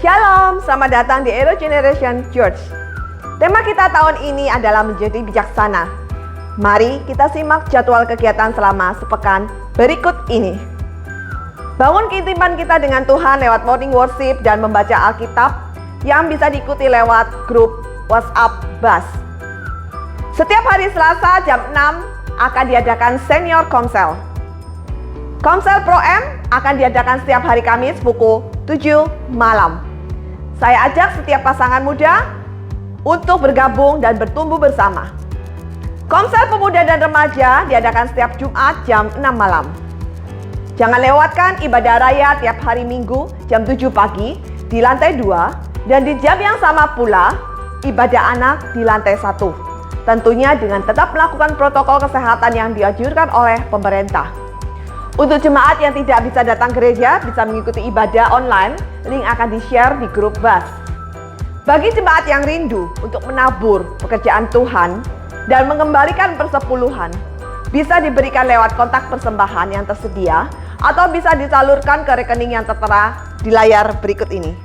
Shalom, selamat datang di Ero Generation Church. Tema kita tahun ini adalah menjadi bijaksana. Mari kita simak jadwal kegiatan selama sepekan berikut ini. Bangun keintiman kita dengan Tuhan lewat morning worship dan membaca Alkitab yang bisa diikuti lewat grup WhatsApp BAS. Setiap hari Selasa jam 6 akan diadakan Senior Komsel. Komsel Pro M akan diadakan setiap hari Kamis pukul 7 malam. Saya ajak setiap pasangan muda untuk bergabung dan bertumbuh bersama. Komsel Pemuda dan Remaja diadakan setiap Jumat jam 6 malam. Jangan lewatkan ibadah raya tiap hari Minggu jam 7 pagi di lantai 2 dan di jam yang sama pula ibadah anak di lantai 1. Tentunya dengan tetap melakukan protokol kesehatan yang dianjurkan oleh pemerintah. Untuk jemaat yang tidak bisa datang gereja, bisa mengikuti ibadah online, link akan di-share di grup BAS. Bagi jemaat yang rindu untuk menabur pekerjaan Tuhan dan mengembalikan persepuluhan, bisa diberikan lewat kontak persembahan yang tersedia atau bisa disalurkan ke rekening yang tertera di layar berikut ini.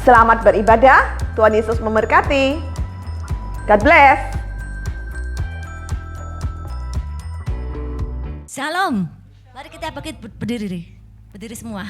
Selamat beribadah, Tuhan Yesus memberkati. God bless. Shalom, mari kita berdiri semua.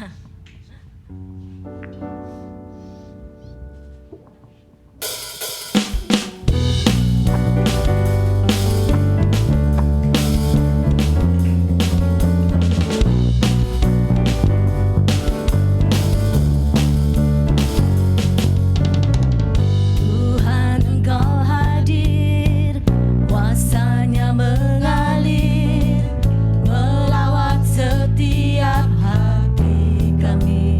Tuhan Engkau hadir, kuasanya mengalir melawat setiap hati kami.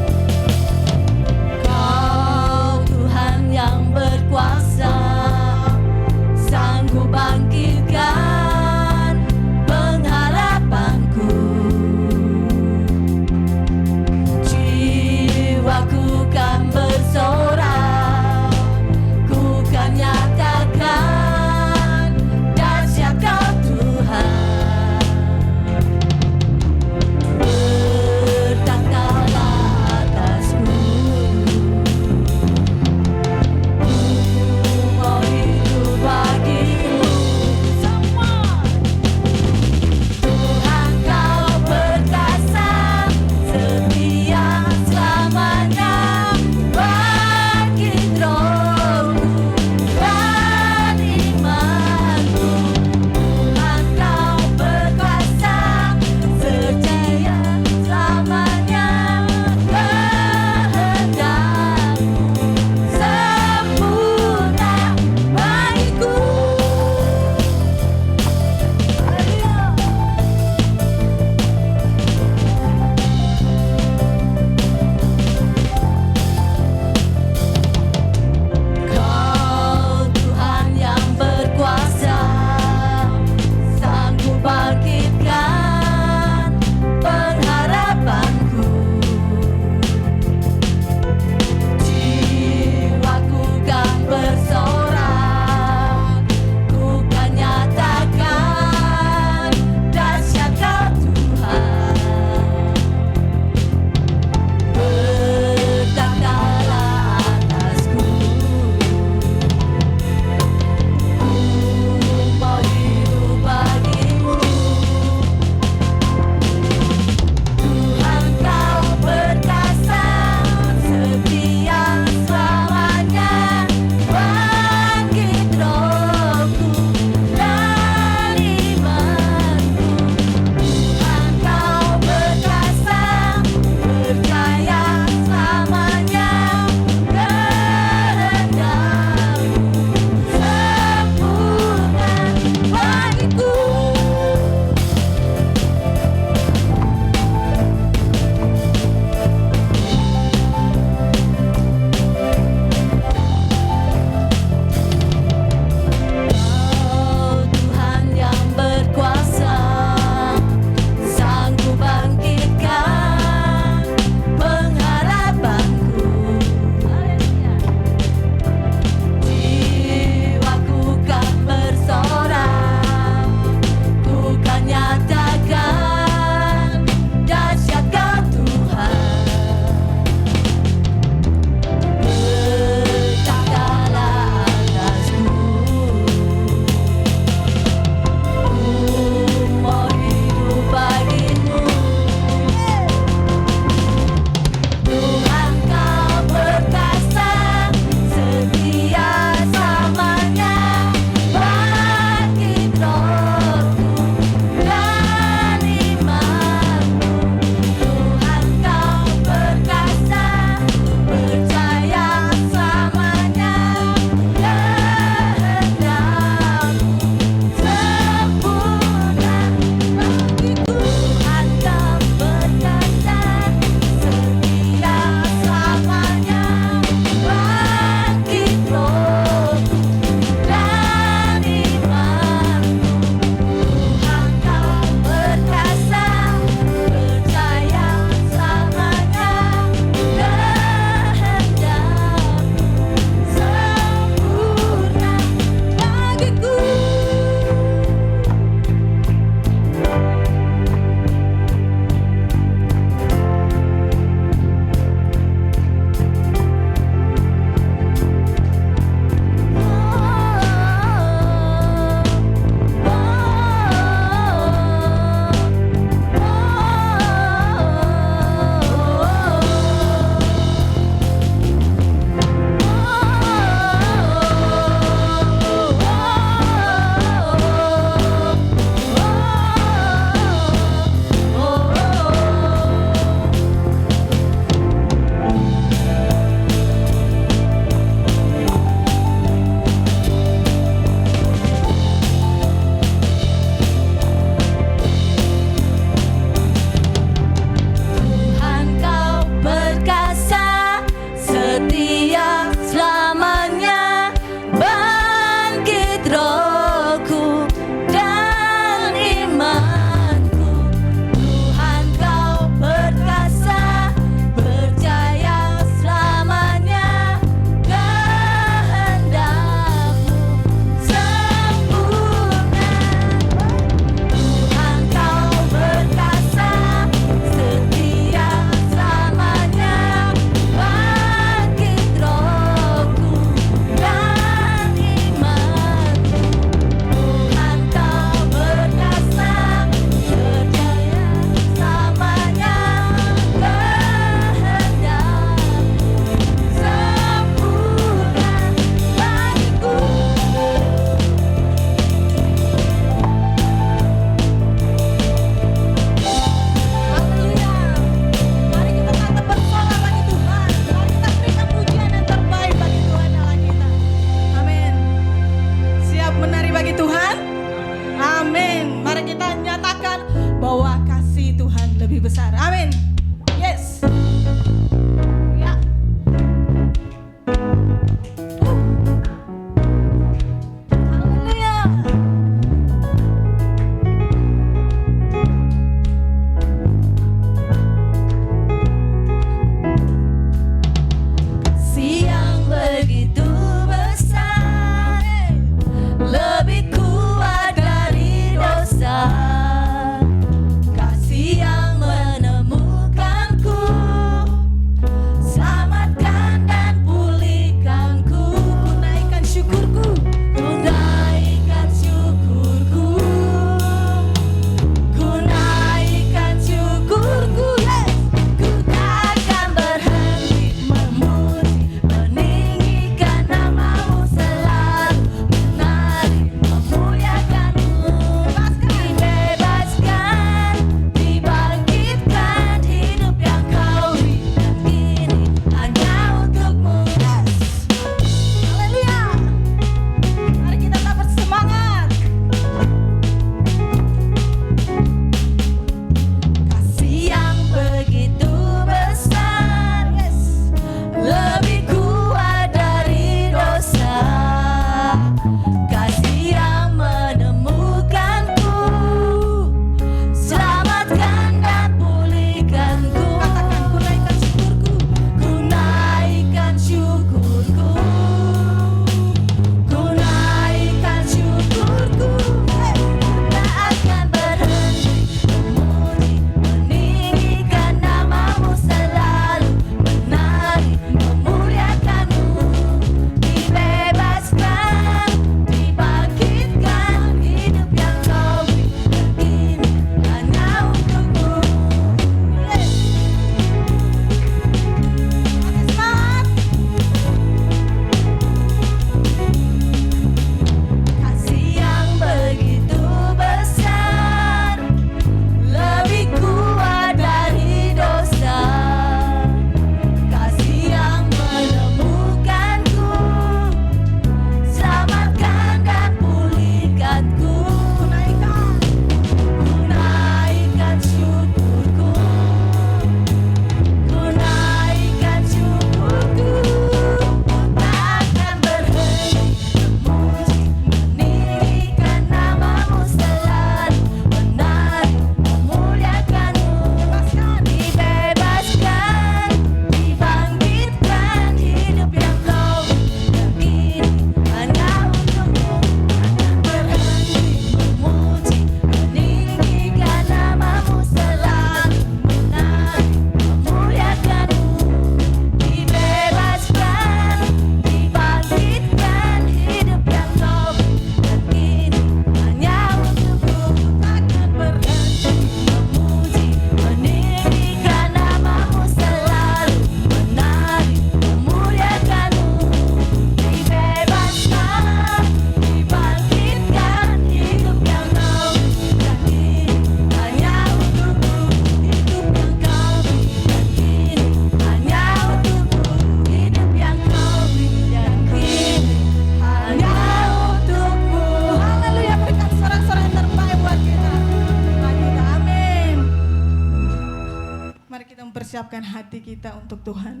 mengungkapkan hati kita untuk Tuhan.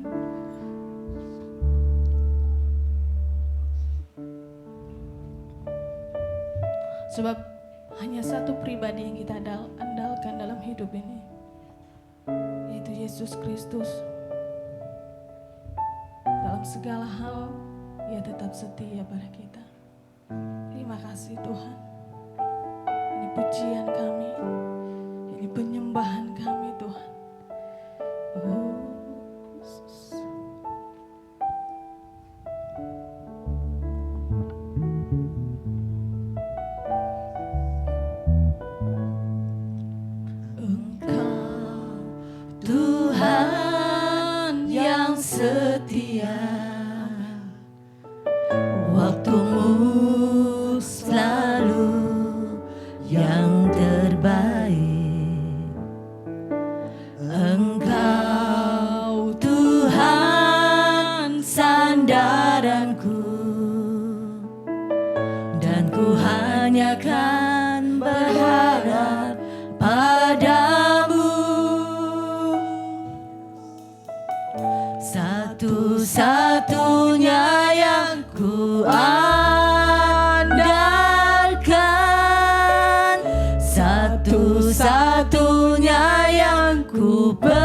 Sebab hanya satu pribadi yang kita andalkan dalam hidup ini, yaitu Yesus Kristus. Dalam segala hal, Ia tetap setia pada kita. Terima kasih Tuhan. Ini pujian kami, ini penyembahan kami Tuhan. Oh, Yesus. Engkau Tuhan yang setia, waktumu selalu yang terbaik. Engkau Tuhan sandaranku, dan ku hanya kan berharap padamu. Satu-satunya yang ku andalkan, satu-satunya yang ku percaya.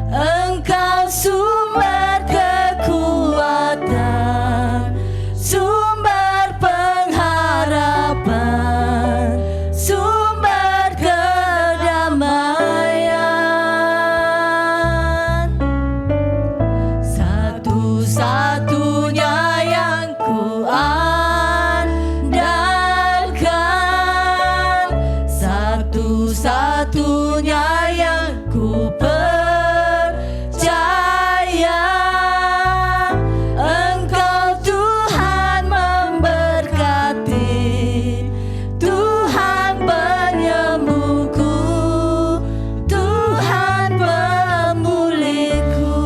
Engkau sumber kekuatan, sumber pengharapan, sumber kedamaian. Satu-satunya yang ku andalkan, satu-satunya yang ku percaya. Engkau Tuhan memberkati, Tuhan penyembuhku, Tuhan pemulihku.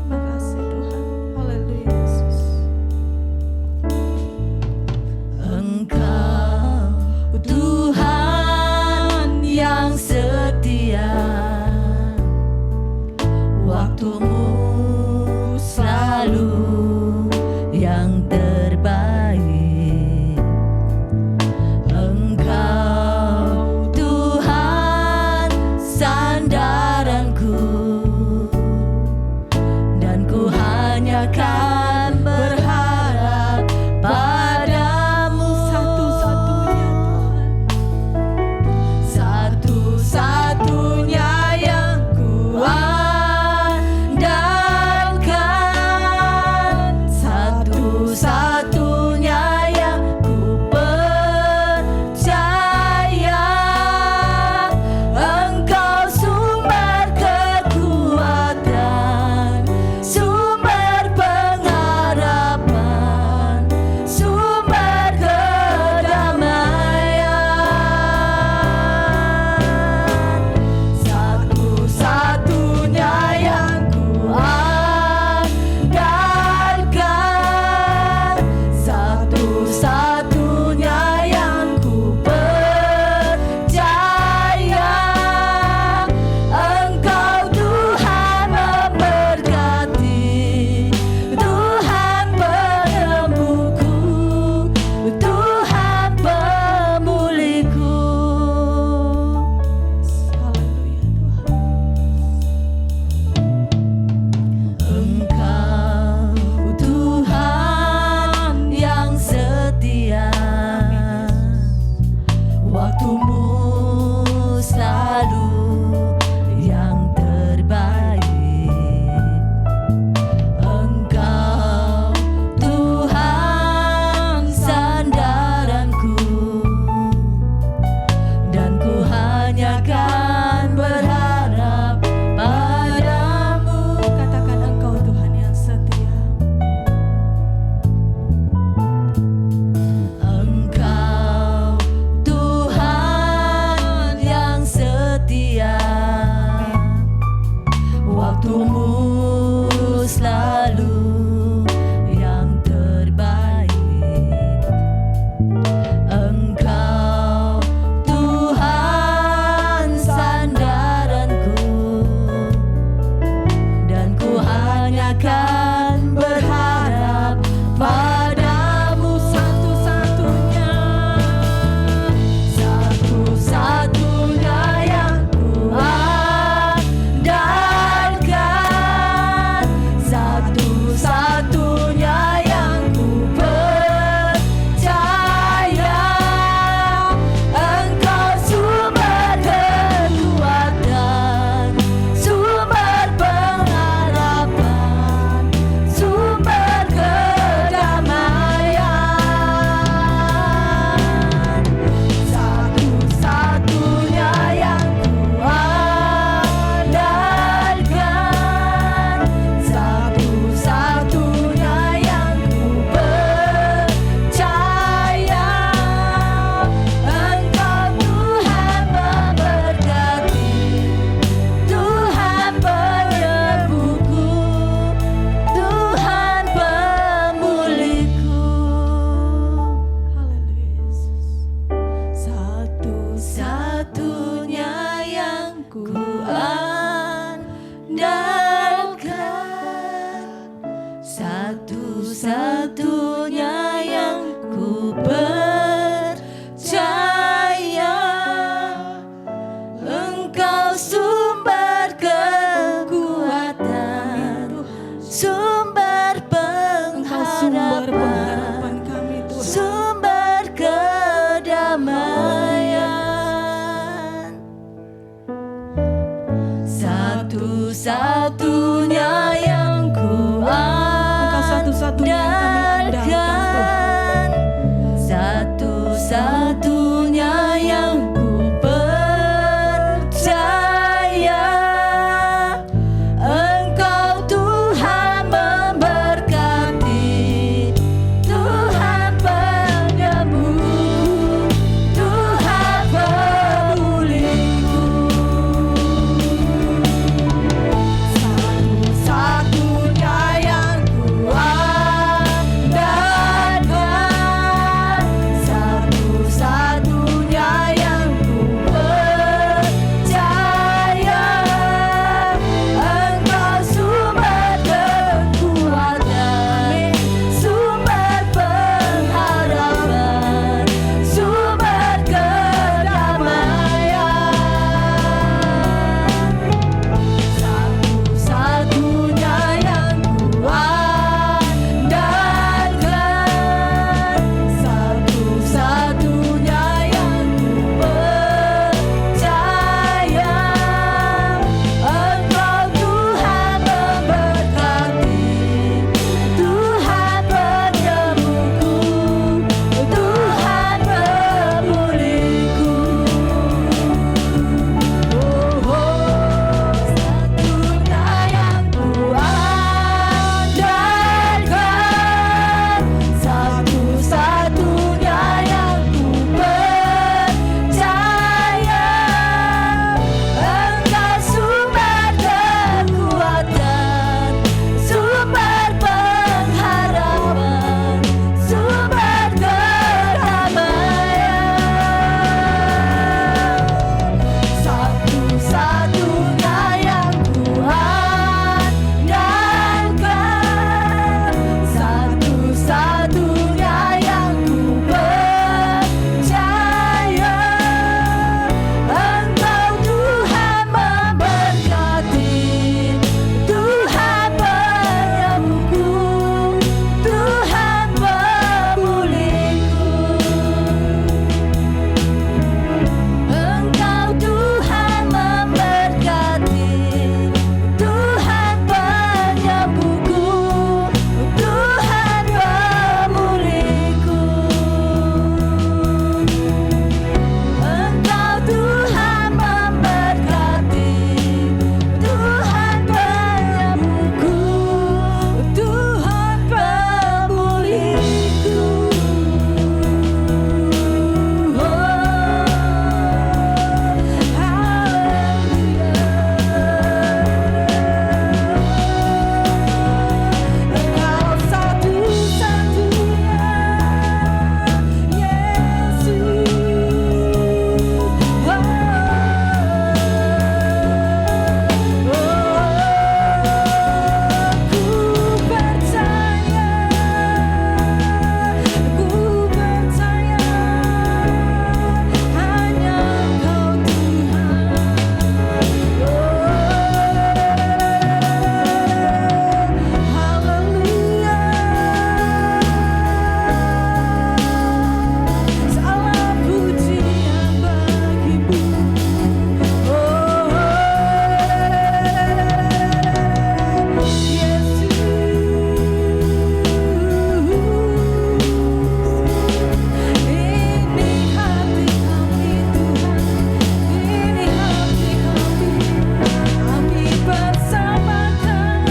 Terima kasih Tuhan. Haleluya Yesus. Engkau Tuhan yang setia, waktumu selalu yang terbaik. Engkau Tuhan sandaranku, dan ku hanya kan berharap padamu. Satu-satunya Tuhan. Satu-satunya ku andalkan, satu-satunya yang ku percaya. Engkau sumber kekuatan, sumber pengharapan, kami Tuhan. sumber kedamaian. Satu-satunya yang ku Engkau satu-satunya yang kami andalkan, andalkan, satu-satunya yang ku percaya. Engkau Tuhan memberkati, Tuhan penyembuh, Tuhan pemulihku. Satu-satunya yang ku andalkan, satu-satunya yang ku percaya. Engkau sumber kekuatan, sumber pengharapan, sumber kedamaian. Satu-satunya yang ku andalkan, satu-satunya yang ku percaya. Engkau Tuhan memberkati, Tuhan penyembuhku, Tuhan pemulihku. Satunya yang ku andalkan, satu-satunya yang ku percaya. Engkau sumber kekuatan, sumber pengharapan, sumber kedamaian. Satu-satunya yang ku andalkan, satu-satunya yang ku percaya. Engkau Tuhan memberkati, Tuhan penyembuhku, Tuhan pemulihku. Engkau Tuhan memberkati, Tuhan penyembuhku, Tuhan pemulihku. Engkau Tuhan memberkati, Tuhan penyembuhku, Tuhan pemulihku. Engkau satu-satunya Yesus. Ku percaya hanya Engkau Tuhan. Haleluya. Salam pujian bagimu. Ini hati kami Tuhan, ini hati kami persamakan.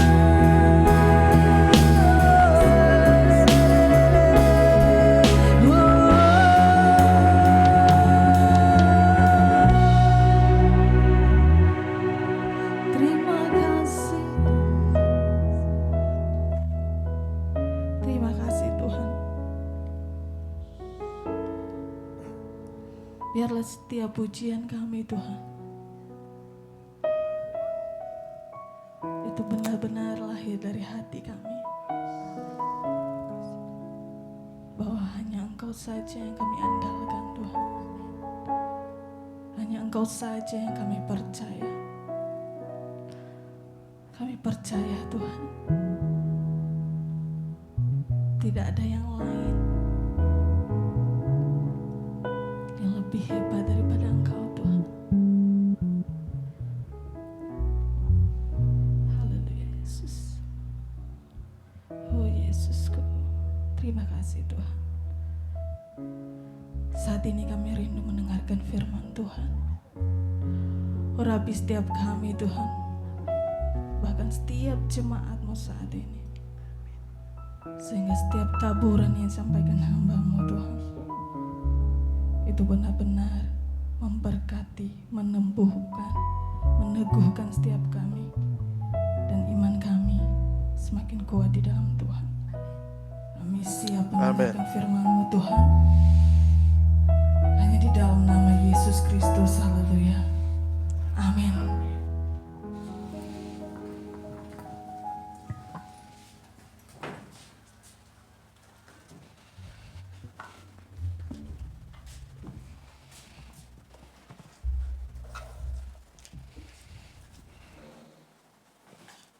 Terima kasih. Terima kasih Tuhan. Biarlah setiap pujian kami Tuhan itu benar-benar lahir dari hati kami. Bahwa hanya Engkau saja yang kami andalkan Tuhan. Hanya Engkau saja yang kami percaya. Kami percaya Tuhan. Tidak ada yang lain yang lebih hebat daripada Engkau Tuhan. Haleluya Yesus. Oh Yesusku, terima kasih Tuhan. Saat ini kami rindu mendengarkan firman Tuhan. Urapi setiap kami Tuhan, bahkan setiap jemaat-Mu saat ini, sehingga setiap taburan yang disampaikan hamba-Mu Tuhan itu benar-benar memberkati, menembuhkan, meneguhkan setiap kami, dan iman kami semakin kuat di dalam Tuhan. Kami siap mendengarkan firman-Mu Tuhan, hanya di dalam nama Yesus Kristus. Haleluya. Amin.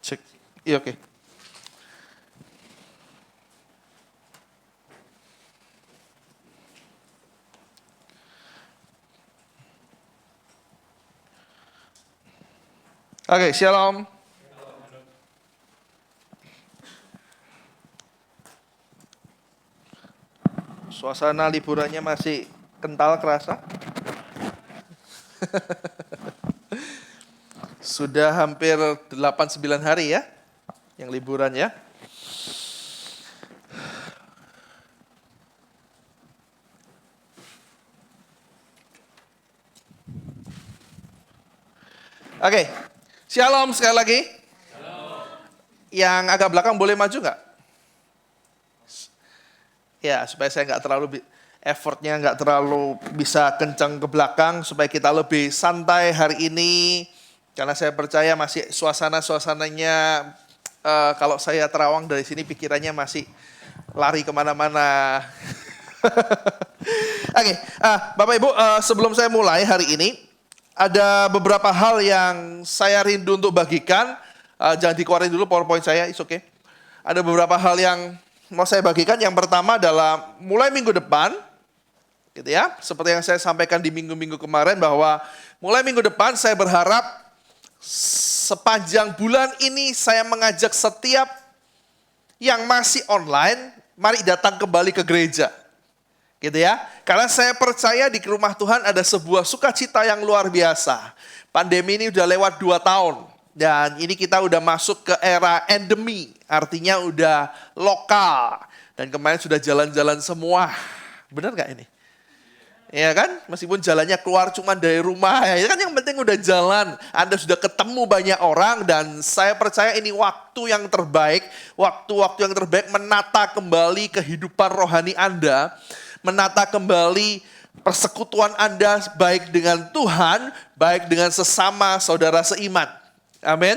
Cek. Iya, oke. Oke, shalom. Suasana liburannya masih kental kerasa? Sudah hampir 8-9 hari ya, yang liburan ya. Oke, shalom sekali lagi. Shalom. Yang agak belakang boleh maju nggak? Ya, supaya saya nggak terlalu effortnya nggak terlalu bisa kencang ke belakang, supaya kita lebih santai hari ini. Karena saya percaya masih suasananya kalau saya terawang dari sini pikirannya masih lari kemana-mana. Oke, Bapak Ibu, sebelum saya mulai hari ini, ada beberapa hal yang saya rindu untuk bagikan. Jangan dikeluarin dulu PowerPoint saya, it's okay. Ada beberapa hal yang mau saya bagikan. Yang pertama adalah mulai minggu depan, gitu ya. Seperti yang saya sampaikan di minggu-minggu kemarin bahwa mulai minggu depan saya berharap sepanjang bulan ini saya mengajak setiap yang masih online, mari datang kembali ke gereja. Gitu ya. Karena saya percaya di rumah Tuhan ada sebuah sukacita yang luar biasa. Pandemi ini udah lewat 2 tahun. Dan ini kita udah masuk ke era endemi. Artinya udah lokal. Dan kemarin sudah jalan-jalan semua. Benar gak ini? Ya kan? Meskipun jalannya keluar cuma dari rumah. Ya kan, yang penting udah jalan. Anda sudah ketemu banyak orang. Dan saya percaya ini waktu yang terbaik. Waktu-waktu yang terbaik menata kembali kehidupan rohani Anda. Menata kembali persekutuan Anda baik dengan Tuhan, baik dengan sesama saudara seiman. Amin.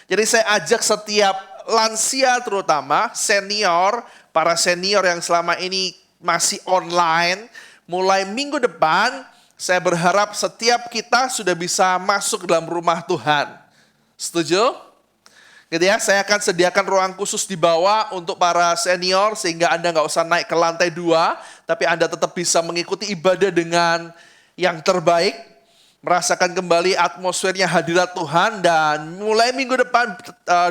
Jadi saya ajak setiap lansia terutama, senior, para senior yang selama ini masih online, mulai minggu depan saya berharap setiap kita sudah bisa masuk dalam rumah Tuhan. Setuju? Gitu ya, saya akan sediakan ruang khusus di bawah untuk para senior sehingga Anda nggak usah naik ke lantai 2, tapi Anda tetap bisa mengikuti ibadah dengan yang terbaik, merasakan kembali atmosfernya hadirat Tuhan, dan mulai minggu depan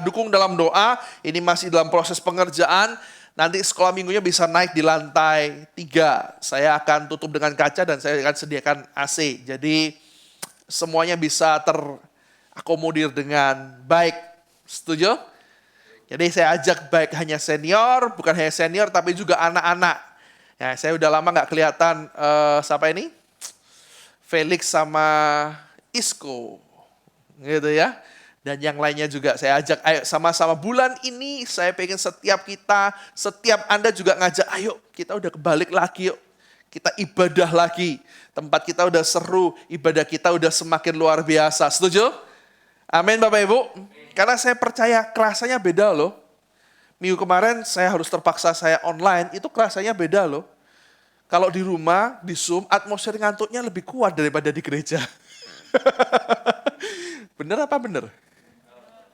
dukung dalam doa. Ini masih dalam proses pengerjaan. Nanti sekolah minggunya bisa naik di lantai 3. Saya akan tutup dengan kaca dan saya akan sediakan AC. Jadi semuanya bisa terakomodir dengan baik. Setuju? Jadi saya ajak baik hanya senior, bukan hanya senior tapi juga anak-anak. Ya, saya udah lama gak kelihatan siapa ini? Felix sama Isco. Gitu ya. Dan yang lainnya juga saya ajak, ayo sama-sama bulan ini saya pengen setiap kita, setiap Anda juga ngajak, ayo kita udah kebalik lagi yuk. Kita ibadah lagi. Tempat kita udah seru, ibadah kita udah semakin luar biasa. Setuju? Amin Bapak Ibu. Karena saya percaya kerasanya beda loh. Minggu kemarin saya harus terpaksa saya online, itu kerasanya beda loh. Kalau di rumah, di Zoom, atmosfer ngantuknya lebih kuat daripada di gereja. Bener apa bener?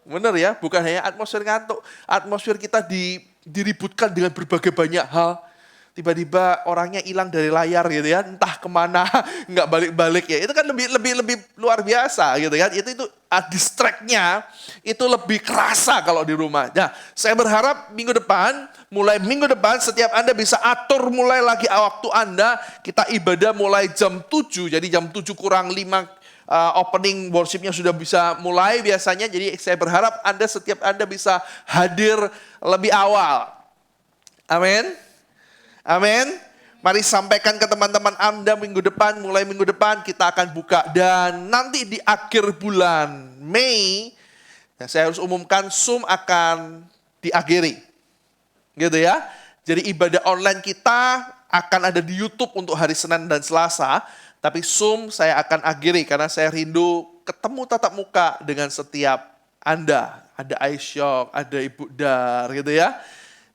Bener ya, bukan hanya atmosfer ngantuk. Atmosfer kita diributkan dengan berbagai banyak hal. Tiba-tiba orangnya hilang dari layar gitu ya, entah kemana, nggak balik-balik ya. Itu kan lebih luar biasa gitu kan. Itu distract-nya itu lebih kerasa kalau di rumah. Nah, saya berharap mulai minggu depan setiap Anda bisa atur mulai lagi waktu Anda. Kita ibadah mulai jam 7, jadi jam 7 kurang 5 opening worship-nya sudah bisa mulai biasanya. Jadi saya berharap setiap Anda bisa hadir lebih awal. Amin. Amin. Mari sampaikan ke teman-teman Anda mulai minggu depan kita akan buka. Dan nanti di akhir bulan Mei, saya harus umumkan Zoom akan diakhiri. Gitu ya. Jadi ibadah online kita akan ada di YouTube untuk hari Senin dan Selasa. Tapi Zoom saya akan akhiri karena saya rindu ketemu tatap muka dengan setiap Anda. Ada Aisyok, ada Ibu Dar gitu ya.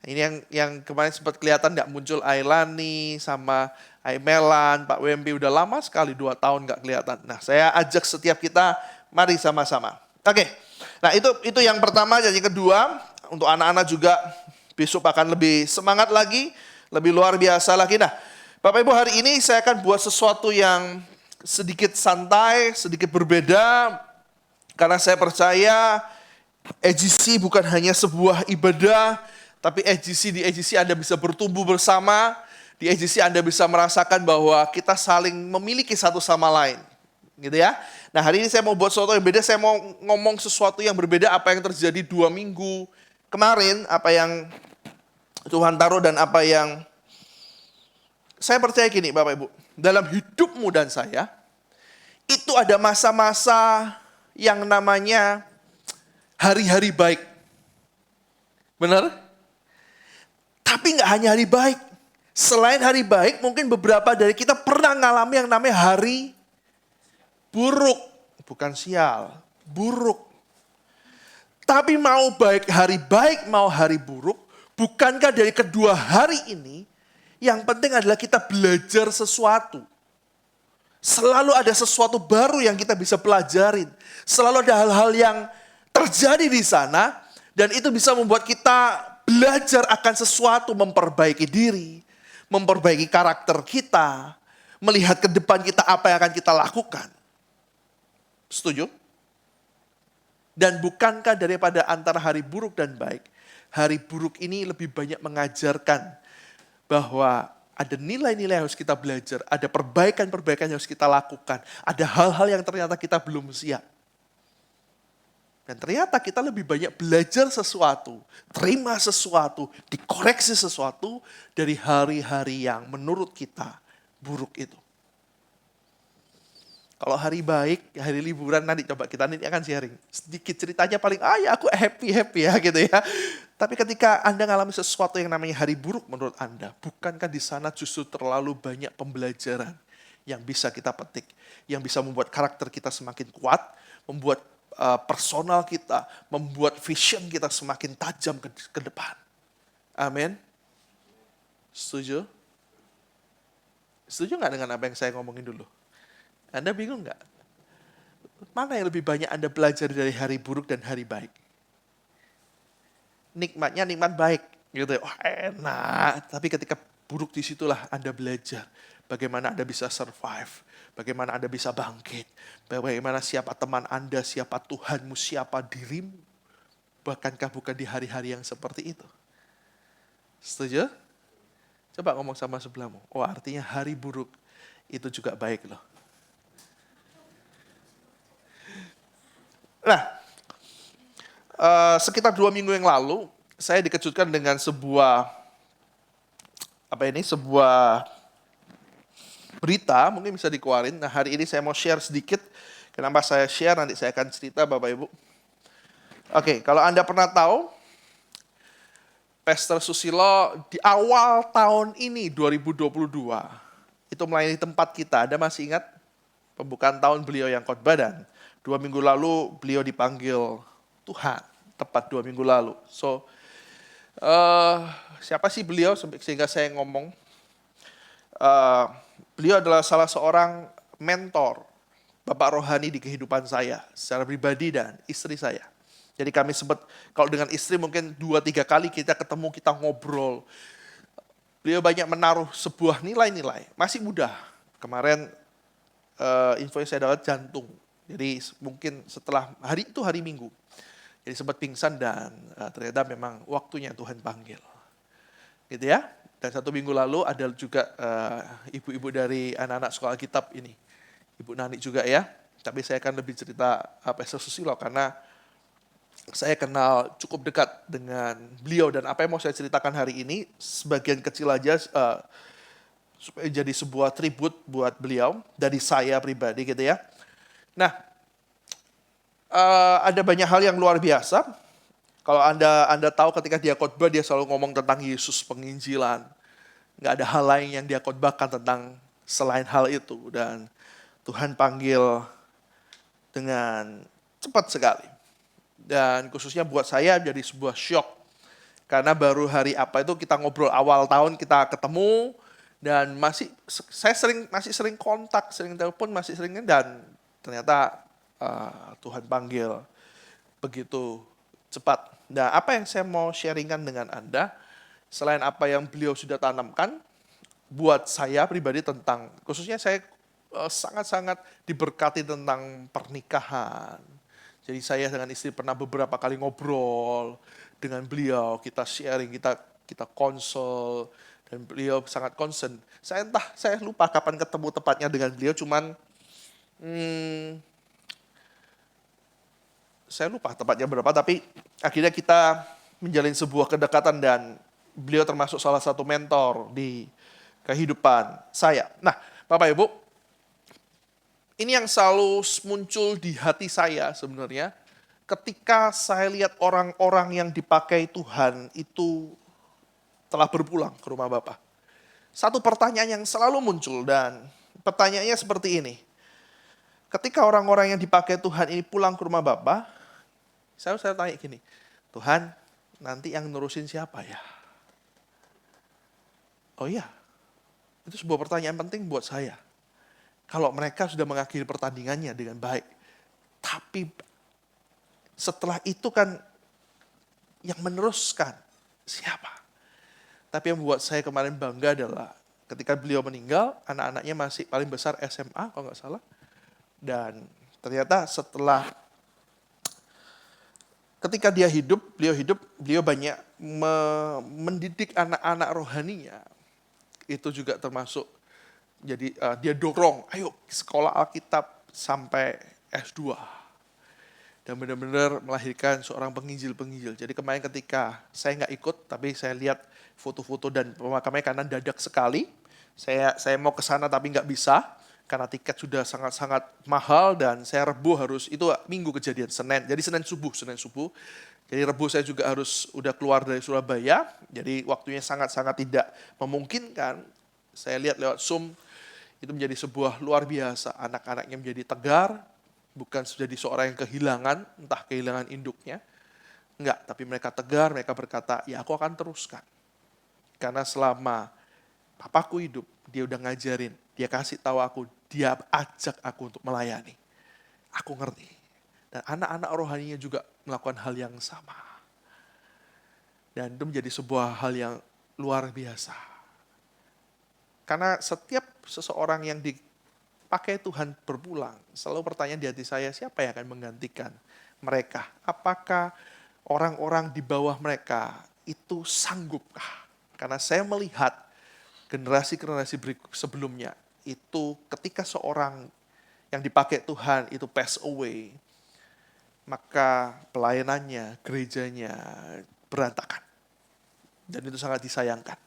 Ini yang kemarin sempat kelihatan nggak muncul Ailani sama Aimelan, Pak WMP udah lama sekali 2 tahun nggak kelihatan. Nah, saya ajak setiap kita, mari sama-sama. Oke, nah itu yang pertama. Dan yang kedua, untuk anak-anak juga besok akan lebih semangat lagi, lebih luar biasa lagi. Nah, Bapak Ibu, hari ini saya akan buat sesuatu yang sedikit santai, sedikit berbeda. Karena saya percaya EGC bukan hanya sebuah ibadah, tapi di EGC Anda bisa bertumbuh bersama, di EGC Anda bisa merasakan bahwa kita saling memiliki satu sama lain. Gitu ya. Nah, hari ini saya mau buat sesuatu yang beda, saya mau ngomong sesuatu yang berbeda apa yang terjadi 2 minggu kemarin, apa yang Tuhan taruh dan apa yang saya percaya gini Bapak Ibu, dalam hidupmu dan saya, itu ada masa-masa yang namanya hari-hari baik. Benar? Tapi nggak hanya hari baik. Selain hari baik, mungkin beberapa dari kita pernah ngalami yang namanya hari buruk. Bukan sial, buruk. Tapi mau hari baik, mau hari buruk, bukankah dari kedua hari ini, yang penting adalah kita belajar sesuatu. Selalu ada sesuatu baru yang kita bisa pelajarin. Selalu ada hal-hal yang terjadi di sana, dan itu bisa membuat kita belajar akan sesuatu, memperbaiki diri, memperbaiki karakter kita, melihat ke depan kita apa yang akan kita lakukan. Setuju? Dan bukankah daripada antara hari buruk dan baik, hari buruk ini lebih banyak mengajarkan bahwa ada nilai-nilai yang harus kita belajar, ada perbaikan-perbaikan yang harus kita lakukan, ada hal-hal yang ternyata kita belum siap. Dan ternyata kita lebih banyak belajar sesuatu, terima sesuatu, dikoreksi sesuatu dari hari-hari yang menurut kita buruk itu. Kalau hari baik, hari liburan nanti coba kita nanti akan sharing. Sedikit ceritanya paling, ya aku happy ya gitu ya. Tapi ketika Anda mengalami sesuatu yang namanya hari buruk menurut Anda, bukankah di sana justru terlalu banyak pembelajaran yang bisa kita petik, yang bisa membuat karakter kita semakin kuat, membuat personal kita, membuat vision kita semakin tajam ke depan. Amin. Setuju? Setuju nggak dengan apa yang saya ngomongin dulu? Anda bingung nggak? Mana yang lebih banyak Anda belajar dari hari buruk dan hari baik? Nikmatnya nikmat baik, gitu. Wah, enak. Tapi ketika buruk disitulah Anda belajar bagaimana Anda bisa survive, bagaimana Anda bisa bangkit, bagaimana siapa teman Anda, siapa Tuhanmu, siapa dirimu. Bahkankah bukan di hari-hari yang seperti itu? Setuju? Coba ngomong sama sebelahmu. Oh, artinya hari buruk itu juga baik loh. Nah, sekitar 2 minggu yang lalu, saya dikejutkan dengan sebuah berita, mungkin bisa dikeluarin. Nah, hari ini saya mau share sedikit. Kenapa saya share, nanti saya akan cerita Bapak Ibu. Oke, kalau Anda pernah tahu, Pastor Susilo di awal tahun ini, 2022, itu melayani tempat kita. Anda masih ingat pembukaan tahun beliau yang khotbah, dan 2 minggu lalu beliau dipanggil Tuhan tepat 2 minggu lalu. So, siapa sih beliau sehingga saya ngomong? Beliau adalah salah seorang mentor, bapak rohani di kehidupan saya secara pribadi dan istri saya. Jadi kami sempat, kalau dengan istri mungkin 2-3 kali kita ketemu, kita ngobrol. Beliau banyak menaruh sebuah nilai-nilai. Masih muda. Kemarin info yang saya dapat jantung. Jadi mungkin setelah hari itu hari Minggu. Jadi sempat pingsan dan ternyata memang waktunya Tuhan panggil. Gitu ya. Dan 1 minggu lalu ada juga ibu-ibu dari anak-anak sekolah kitab ini. Ibu Nani juga ya. Tapi saya akan lebih cerita Pastor Susilo karena saya kenal cukup dekat dengan beliau dan apa yang mau saya ceritakan hari ini sebagian kecil aja supaya jadi sebuah tribut buat beliau dari saya pribadi gitu ya. Nah, ada banyak hal yang luar biasa. Kalau Anda tahu ketika dia khotbah dia selalu ngomong tentang Yesus penginjilan. Nggak ada hal lain yang dia khotbahkan tentang selain hal itu dan Tuhan panggil dengan cepat sekali. Dan khususnya buat saya jadi sebuah shock. Karena baru hari apa itu kita ngobrol awal tahun kita ketemu. Dan saya masih sering kontak, sering telepon, masih sering dan ternyata Tuhan panggil begitu cepat. Nah apa yang saya mau sharingkan dengan Anda. Selain apa yang beliau sudah tanamkan. Buat saya pribadi tentang, khususnya saya sangat-sangat diberkati tentang pernikahan. Jadi saya dengan istri pernah beberapa kali ngobrol dengan beliau, kita sharing, kita konsul, dan beliau sangat concern. Saya lupa kapan ketemu tepatnya dengan beliau, cuman saya lupa tepatnya berapa, tapi akhirnya kita menjalin sebuah kedekatan dan beliau termasuk salah satu mentor di kehidupan saya. Nah, Bapak Ibu, ini yang selalu muncul di hati saya sebenarnya ketika saya lihat orang-orang yang dipakai Tuhan itu telah berpulang ke rumah Bapa. Satu pertanyaan yang selalu muncul dan pertanyaannya seperti ini. Ketika orang-orang yang dipakai Tuhan ini pulang ke rumah Bapa, saya tanya gini, Tuhan nanti yang nurusin siapa ya? Oh iya, itu sebuah pertanyaan penting buat saya. Kalau mereka sudah mengakhiri pertandingannya dengan baik. Tapi setelah itu kan yang meneruskan siapa? Tapi yang membuat saya kemarin bangga adalah ketika beliau meninggal, anak-anaknya masih paling besar SMA kalau nggak salah. Dan ternyata setelah ketika beliau banyak mendidik anak-anak rohaninya. Itu juga termasuk jadi dia dorong, ayo sekolah Alkitab sampai S2. Dan benar-benar melahirkan seorang penginjil-penginjil. Jadi kemarin ketika saya nggak ikut, tapi saya lihat foto-foto dan pemakamannya karena dadak sekali. Saya mau ke sana tapi nggak bisa, karena tiket sudah sangat-sangat mahal dan saya Rebu itu Minggu kejadian, Senin. Jadi Senin subuh. Jadi Rebu saya juga harus udah keluar dari Surabaya, jadi waktunya sangat-sangat tidak memungkinkan. Saya lihat lewat Zoom, itu menjadi sebuah luar biasa. Anak-anaknya menjadi tegar, bukan menjadi seorang yang kehilangan, entah kehilangan induknya. Enggak, tapi mereka tegar, mereka berkata, ya aku akan teruskan. Karena selama papaku hidup, dia udah ngajarin, dia kasih tahu aku, dia ajak aku untuk melayani. Aku ngerti. Dan anak-anak rohaninya juga melakukan hal yang sama. Dan itu menjadi sebuah hal yang luar biasa. Karena setiap seseorang yang dipakai Tuhan berpulang, selalu pertanyaan di hati saya, siapa yang akan menggantikan mereka? Apakah orang-orang di bawah mereka itu sanggupkah? Karena saya melihat generasi-generasi sebelumnya, itu ketika seorang yang dipakai Tuhan itu pass away, maka pelayanannya, gerejanya berantakan. Dan itu sangat disayangkan.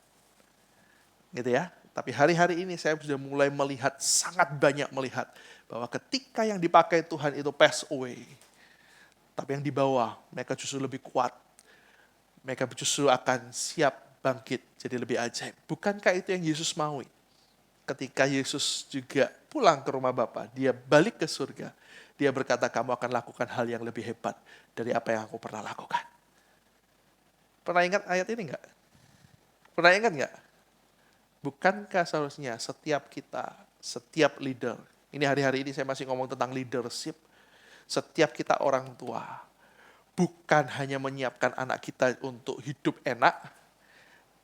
Gitu ya. Tapi hari-hari ini saya sudah mulai sangat banyak melihat bahwa ketika yang dipakai Tuhan itu pass away, tapi yang di bawah mereka justru lebih kuat. Mereka justru akan siap bangkit jadi lebih ajaib. Bukankah itu yang Yesus maui? Ketika Yesus juga pulang ke rumah Bapa, dia balik ke surga. Dia berkata, kamu akan lakukan hal yang lebih hebat dari apa yang aku pernah lakukan. Pernah ingat ayat ini enggak? Pernah ingat enggak? Bukankah seharusnya setiap kita, setiap leader, ini hari-hari ini saya masih ngomong tentang leadership, setiap kita orang tua, bukan hanya menyiapkan anak kita untuk hidup enak,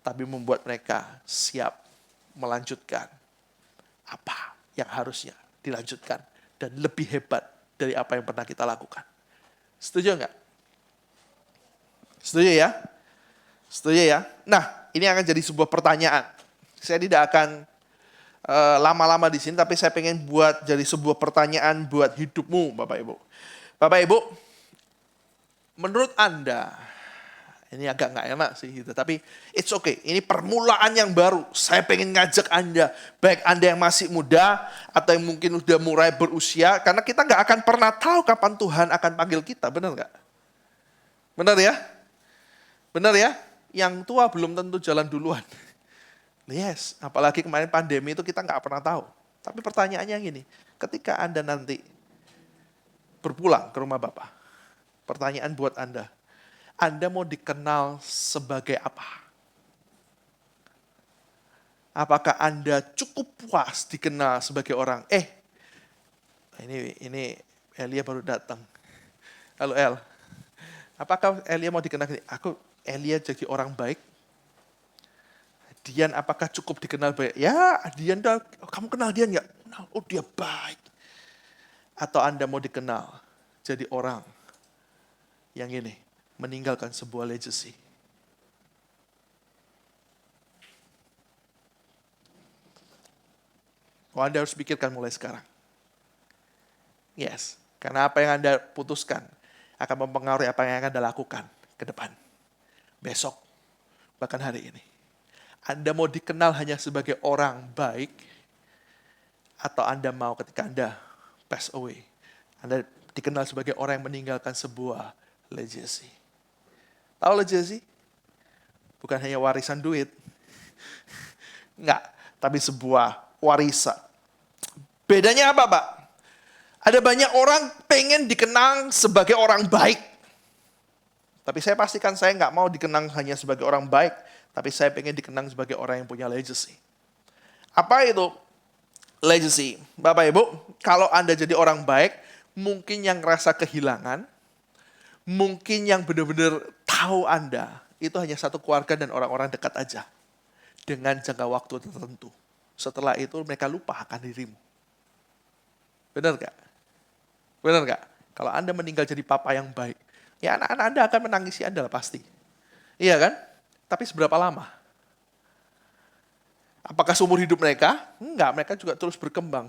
tapi membuat mereka siap melanjutkan apa yang harusnya dilanjutkan dan lebih hebat dari apa yang pernah kita lakukan. Setuju nggak? Setuju ya? Setuju ya? Nah, ini akan jadi sebuah pertanyaan. Saya tidak akan lama-lama di sini, tapi saya pengen buat jadi sebuah pertanyaan buat hidupmu, Bapak Ibu. Bapak Ibu, menurut Anda, ini agak nggak enak sih gitu, tapi it's okay. Ini permulaan yang baru. Saya pengen ngajak Anda, baik Anda yang masih muda atau yang mungkin udah mulai berusia, karena kita nggak akan pernah tahu kapan Tuhan akan panggil kita, benar nggak? Benar ya? Benar ya? Yang tua belum tentu jalan duluan. Yes, apalagi kemarin pandemi itu kita nggak pernah tahu. Tapi pertanyaannya gini, ketika Anda nanti berpulang ke rumah Bapak, pertanyaan buat Anda mau dikenal sebagai apa? Apakah Anda cukup puas dikenal sebagai orang, ini Elia baru datang. Halo El, apakah Elia mau dikenal, Elia jadi orang baik? Dian apakah cukup dikenal baik? Ya, Dian, kamu kenal Dian nggak? Kenal, oh dia baik. Atau Anda mau dikenal jadi orang yang ini, meninggalkan sebuah legacy. Oh, Anda harus pikirkan mulai sekarang. Yes, karena apa yang Anda putuskan akan mempengaruhi apa yang akan Anda lakukan ke depan. Besok, bahkan hari ini. Anda mau dikenal hanya sebagai orang baik, atau Anda mau ketika Anda pass away, Anda dikenal sebagai orang yang meninggalkan sebuah legacy. Tahu legacy? Bukan hanya warisan duit. Enggak, tapi sebuah warisan. Bedanya apa, Pak? Ada banyak orang pengen dikenang sebagai orang baik. Tapi saya pastikan saya nggak mau dikenang hanya sebagai orang baik, tapi saya pengen dikenang sebagai orang yang punya legacy. Apa itu legacy? Bapak Ibu, kalau Anda jadi orang baik, mungkin yang ngerasa kehilangan, mungkin yang benar-benar tahu Anda, itu hanya satu keluarga dan orang-orang dekat aja. Dengan jangka waktu tertentu. Setelah itu mereka lupa akan dirimu. Benar gak? Benar gak? Kalau Anda meninggal jadi papa yang baik, ya anak-anak Anda akan menangisi Anda lah pasti. Iya kan? Tapi seberapa lama? Apakah seumur hidup mereka? Enggak, mereka juga terus berkembang.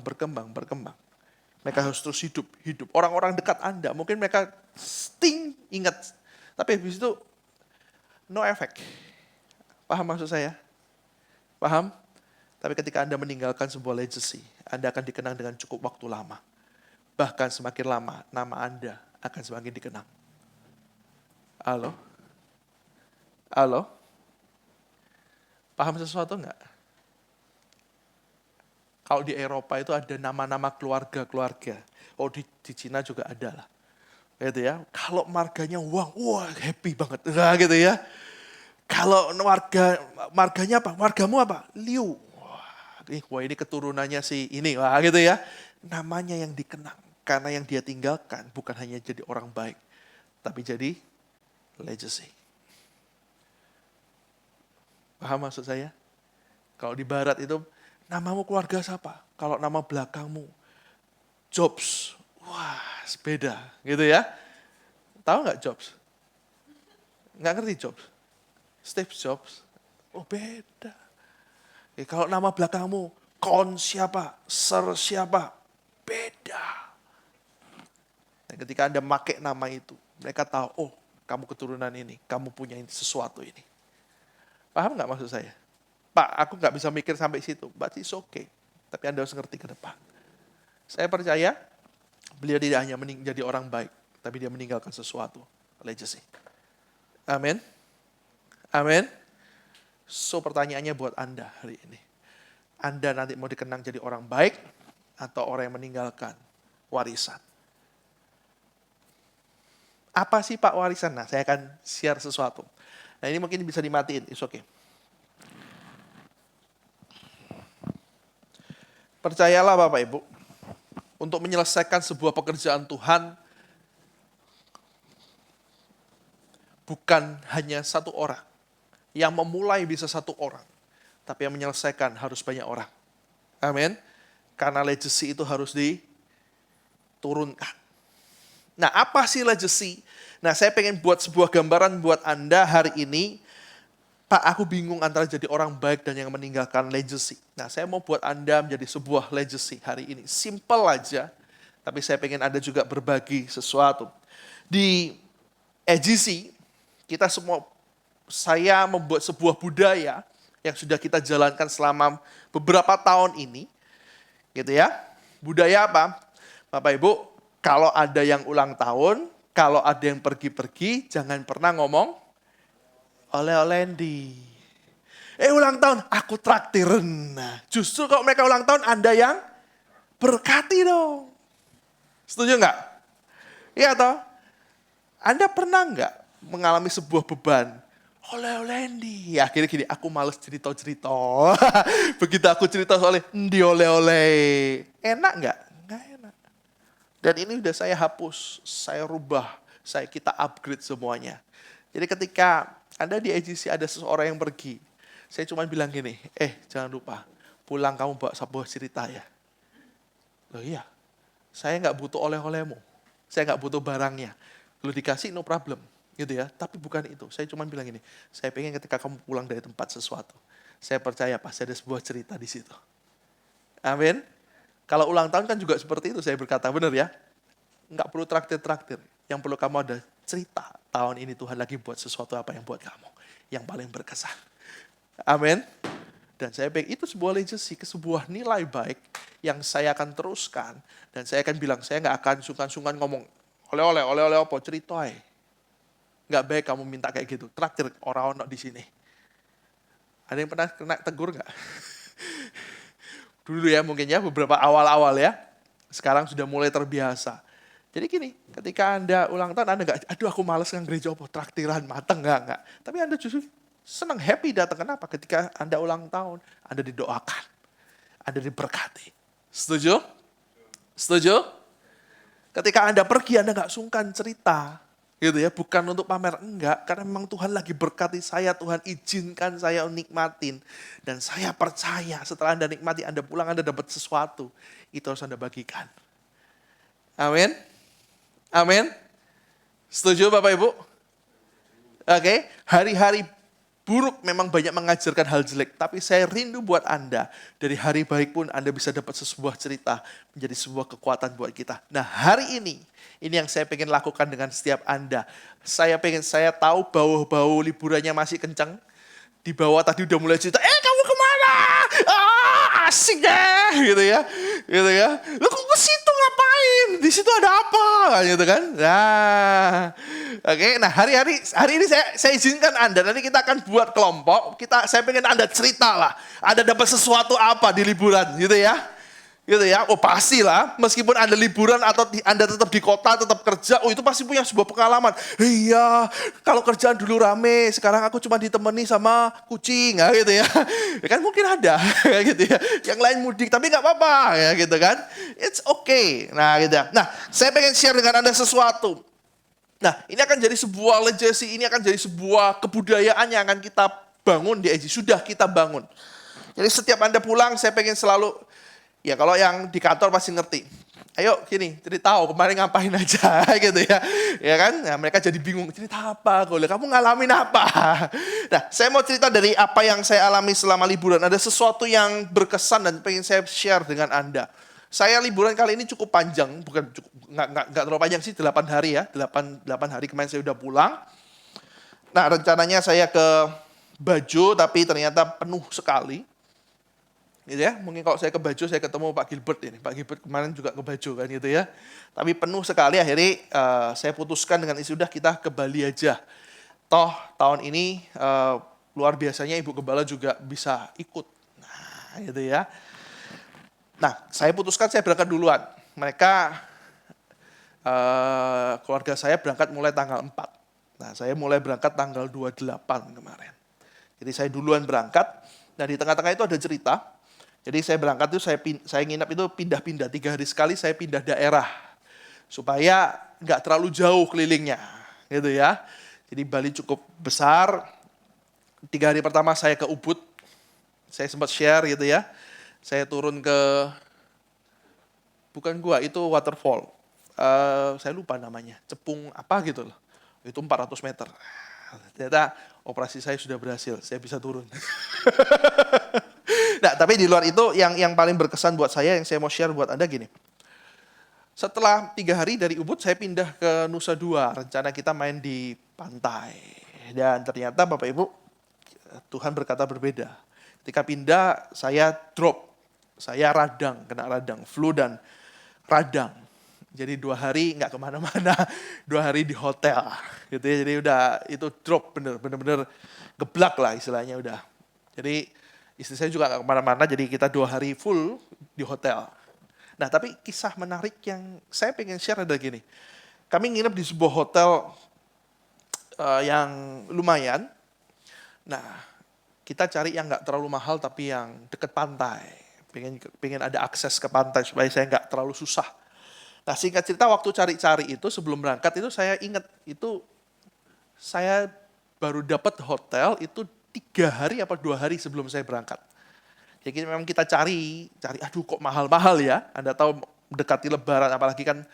Mereka harus terus hidup. Orang-orang dekat Anda, mungkin mereka ingat. Tapi habis itu, no efek. Paham maksud saya? Paham? Tapi ketika Anda meninggalkan sebuah legacy, Anda akan dikenang dengan cukup waktu lama. Bahkan semakin lama, nama Anda akan semakin dikenang. Halo? Halo? Paham sesuatu enggak? Kalau di Eropa itu ada nama-nama keluarga-keluarga. Oh, di Cina juga ada lah. Gitu ya. Kalau marganya wah happy banget. Nah, gitu ya. Kalau marganya apa? Margamu apa? Liu. Wah, ini keturunannya si ini. Wah, gitu ya. Namanya yang dikenang. Karena yang dia tinggalkan bukan hanya jadi orang baik, tapi jadi legacy. Paham maksud saya? Kalau di barat itu, namamu keluarga siapa? Kalau nama belakangmu, Jobs. Wah, beda. Gitu ya. Tahu nggak Jobs? Nggak ngerti Jobs? Steve Jobs. Oh, beda. Kalau nama belakangmu, Kon siapa? Sir siapa? Beda. Dan ketika Anda pakai nama itu, mereka tahu, oh, kamu keturunan ini, kamu punya sesuatu ini. Paham nggak maksud saya? Pak, aku nggak bisa mikir sampai situ. Berarti it's okay. Tapi Anda harus ngerti ke depan. Saya percaya, beliau tidak hanya menjadi orang baik, tapi dia meninggalkan sesuatu. Legacy. Amin. Amin. So pertanyaannya buat Anda hari ini. Anda nanti mau dikenang jadi orang baik, atau orang yang meninggalkan warisan. Apa sih Pak warisan? Nah, saya akan share sesuatu. Nah, ini mungkin bisa dimatiin, it's okay. Percayalah Bapak Ibu, untuk menyelesaikan sebuah pekerjaan Tuhan, bukan hanya satu orang. Yang memulai bisa satu orang, tapi yang menyelesaikan harus banyak orang. Amin. Karena legacy itu harus diturunkan. Nah, apa sih legacy? Nah, saya pengen buat sebuah gambaran buat Anda hari ini. Pak, aku bingung antara jadi orang baik dan yang meninggalkan legacy. Nah, saya mau buat Anda menjadi sebuah legacy hari ini. Simple aja, tapi saya pengen Anda juga berbagi sesuatu. Di EGC, kita semua, saya membuat sebuah budaya yang sudah kita jalankan selama beberapa tahun ini. Gitu ya. Budaya apa? Bapak Ibu, kalau ada yang ulang tahun, kalau ada yang pergi-pergi, jangan pernah ngomong oleh-oleh di. Ulang tahun, aku traktir. Nah, justru kalau mereka ulang tahun, Anda yang berkati dong. Setuju nggak? Iya toh? Anda pernah nggak mengalami sebuah beban? Oleh-oleh di. Ya akhirnya gini, aku males cerita-cerita. Begitu aku cerita soalnya, di oleh-oleh. Enak nggak? Nggak enak. Dan ini udah saya hapus, saya rubah, kita upgrade semuanya. Jadi ketika Anda di EGC ada seseorang yang pergi, saya cuma bilang gini, jangan lupa, pulang kamu bawa sebuah cerita ya. Loh iya, saya nggak butuh oleh-olehmu, saya nggak butuh barangnya. Lu dikasih no problem, gitu ya. Tapi bukan itu, saya cuma bilang gini, saya pengen ketika kamu pulang dari tempat sesuatu, saya percaya pasti ada sebuah cerita di situ. Amin. Kalau ulang tahun kan juga seperti itu, saya berkata benar ya. Nggak perlu traktir-traktir, yang perlu kamu ada cerita. Tahun ini Tuhan lagi buat sesuatu apa yang buat kamu, yang paling berkesan. Amin. Dan saya pikir itu sebuah legacy, sebuah nilai baik yang saya akan teruskan. Dan saya akan bilang, saya nggak akan sungkan-sungkan ngomong, oleh-oleh apa, cerita. Nggak baik kamu minta kayak gitu, traktir orang-orang di sini. Ada yang pernah kena tegur nggak? Dulu ya mungkin ya, beberapa awal-awal ya. Sekarang sudah mulai terbiasa. Jadi gini, ketika Anda ulang tahun, Anda nggak, aduh aku males ngang gereja apa, traktiran, mateng, enggak. Tapi Anda justru senang, happy datang. Kenapa? Ketika Anda ulang tahun, Anda didoakan, Anda diberkati. Setuju? Setuju? Ketika Anda pergi, Anda nggak sungkan cerita. Gitu ya, bukan untuk pamer, enggak. Karena memang Tuhan lagi berkati saya, Tuhan izinkan saya nikmatin. Dan saya percaya setelah Anda nikmati, Anda pulang, Anda dapat sesuatu. Itu harus Anda bagikan. Amin. Amin. Setuju Bapak Ibu? Oke, hari-hari buruk memang banyak mengajarkan hal jelek. Tapi saya rindu buat Anda. Dari hari baik pun Anda bisa dapat sebuah cerita. Menjadi sebuah kekuatan buat kita. Nah hari ini yang saya pengen lakukan dengan setiap Anda. Saya tahu bau-bau liburannya masih kencang. Di bawah tadi udah mulai cerita, kamu kemana? Asik deh, gitu ya. Lu kok ke situ ngapain? Di situ ada apa? Gitu kan. Nah, oke. Nah hari ini saya izinkan Anda. Nanti kita akan buat kelompok. Saya pengen Anda cerita lah. Anda dapat sesuatu apa di liburan, gitu ya. Gitu ya, pastilah meskipun Anda liburan atau Anda tetap di kota, tetap kerja, itu pasti punya sebuah pengalaman. Iya, kalau kerjaan dulu rame, sekarang aku cuma ditemani sama kucing, gitu ya. Ya kan mungkin ada, gitu ya. Yang lain mudik, tapi nggak apa-apa, ya gitu kan. It's okay, nah gitu ya. Nah, saya pengen share dengan Anda sesuatu. Nah, ini akan jadi sebuah legacy, ini akan jadi sebuah kebudayaan yang akan kita bangun di EGC, sudah kita bangun. Jadi setiap Anda pulang, saya pengen selalu, ya kalau yang di kantor pasti ngerti. Ayo gini, cerita kemarin ngapain aja gitu ya. Ya kan? Nah, mereka jadi bingung, cerita apa? Kamu ngalamin apa? Nah, saya mau cerita dari apa yang saya alami selama liburan. Ada sesuatu yang berkesan dan pengen saya share dengan Anda. Saya liburan kali ini cukup panjang, nggak terlalu panjang sih, 8 hari ya. 8 hari kemarin saya udah pulang. Nah, rencananya saya ke Bajo, tapi ternyata penuh sekali. Gitu ya, mungkin kalau saya ke Bajo, saya ketemu Pak Gilbert ini. Pak Gilbert kemarin juga ke Bajo kan gitu ya. Tapi penuh sekali, akhirnya saya putuskan dengan sudah kita ke Bali aja. Toh tahun ini luar biasanya Ibu Gembala juga bisa ikut. Nah gitu ya. Nah saya putuskan saya berangkat duluan. Mereka keluarga saya berangkat mulai tanggal 4. Nah, saya mulai berangkat tanggal 28 kemarin. Jadi saya duluan berangkat. Nah, di tengah-tengah itu ada cerita. Jadi saya berangkat itu saya nginap itu pindah-pindah 3 hari sekali, saya pindah daerah supaya nggak terlalu jauh kelilingnya, gitu ya. Jadi Bali cukup besar. 3 hari pertama saya ke Ubud, saya sempat share gitu ya. Saya turun ke bukan gua, itu waterfall. Saya lupa namanya, Cepung apa gitu loh. Itu 400 meter. Ternyata operasi saya sudah berhasil, saya bisa turun. Nah, tapi di luar itu yang paling berkesan buat saya, yang saya mau share buat Anda gini. Setelah 3 hari dari Ubud, saya pindah ke Nusa Dua. Rencana kita main di pantai. Dan ternyata Bapak Ibu, Tuhan berkata berbeda. Ketika pindah, saya drop. Saya kena radang, flu dan radang. Jadi 2 hari nggak kemana-mana, 2 hari di hotel. Gitu ya. Jadi udah itu drop bener-bener geblak lah istilahnya udah. Jadi istri saya juga nggak kemana-mana, jadi kita 2 hari full di hotel. Nah, tapi kisah menarik yang saya pengen share adalah gini. Kami nginep di sebuah hotel yang lumayan. Nah, kita cari yang nggak terlalu mahal tapi yang dekat pantai. Pengen ada akses ke pantai supaya saya nggak terlalu susah. Nah, singkat cerita waktu cari-cari itu sebelum berangkat itu saya ingat itu saya baru dapat hotel itu 3 hari apa 2 hari sebelum saya berangkat. Jadi memang kita cari, aduh kok mahal-mahal ya. Anda tahu mendekati Lebaran, apalagi kan